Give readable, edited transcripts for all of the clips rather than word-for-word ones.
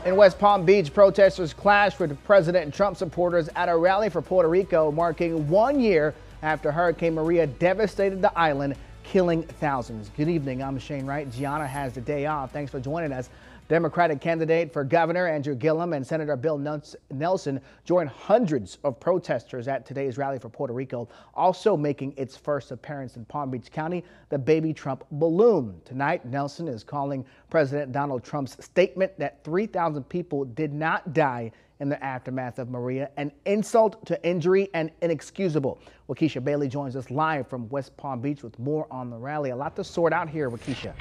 In West Palm Beach, protesters clashed with President Trump supporters at a rally for Puerto Rico, marking 1 year after Hurricane Maria devastated the island, killing thousands. Good evening, I'm Shane Wright. Gianna has the day off. Thanks for joining us. Democratic candidate for governor Andrew Gillum and Senator Bill Nelson joined hundreds of protesters at today's rally for Puerto Rico, also making its first appearance in Palm Beach County, the Baby Trump balloon. Tonight, Nelson is calling President Donald Trump's statement that 3,000 people did not die in the aftermath of Maria an insult to injury and inexcusable. Waukesha Bailey joins us live from West Palm Beach with more on the rally. A lot to sort out here, Waukesha.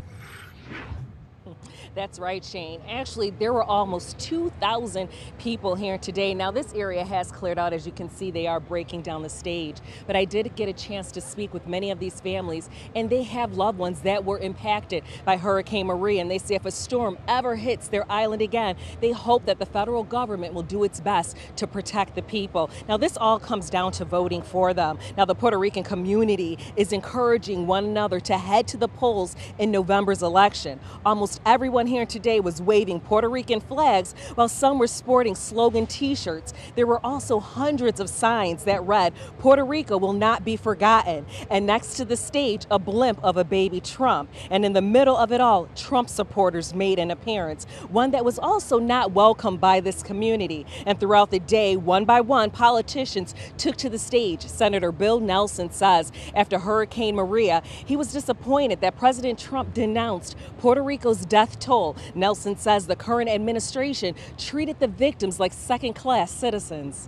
That's right, Shane. Actually, there were almost 2,000 people here today. Now, this area has cleared out. As you can see, they are breaking down the stage. But I did get a chance to speak with many of these families, and they have loved ones that were impacted by Hurricane Maria. And they say if a storm ever hits their island again, they hope that the federal government will do its best to protect the people. Now, this all comes down to voting for them. Now, the Puerto Rican community is encouraging one another to head to the polls in November's election. Almost everyone here today was waving Puerto Rican flags, while some were sporting slogan t-shirts. There were also hundreds of signs that read, "Puerto Rico will not be forgotten." And next to the stage, a blimp of a baby Trump. And in the middle of it all, Trump supporters made an appearance, one that was also not welcomed by this community. And throughout the day, one by one, politicians took to the stage. Senator Bill Nelson says after Hurricane Maria, he was disappointed that President Trump denounced Puerto Rico's death toll. Nelson says the current administration treated the victims like second-class citizens.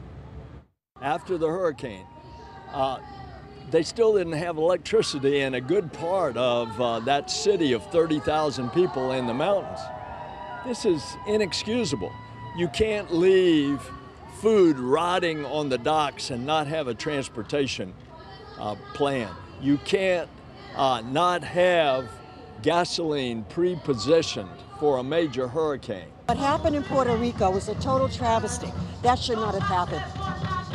After the hurricane, they still didn't have electricity in a good part of that city of 30,000 people in the mountains. This is inexcusable. You can't leave food rotting on the docks and not have a transportation plan. You can't not have gasoline pre-positioned for a major hurricane. What happened in Puerto Rico was a total travesty. That should not have happened.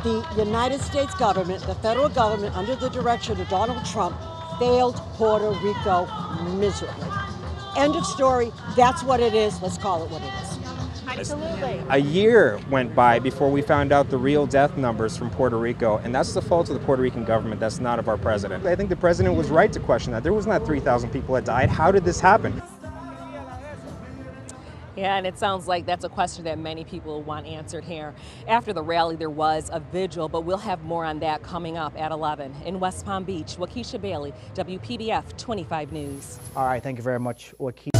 The United States government, the federal government, under the direction of Donald Trump, failed Puerto Rico miserably. End of story. That's what it is. Let's call it what it is. Absolutely. A year went by before we found out the real death numbers from Puerto Rico, and that's the fault of the Puerto Rican government. That's not of our president. I think the president was right to question that. There was not 3,000 people that died. How did this happen? Yeah, and it sounds like that's a question that many people want answered here. After the rally, there was a vigil, but we'll have more on that coming up at 11. In West Palm Beach, Waukesha Bailey, WPBF 25 News. All right, thank you very much, Waukesha.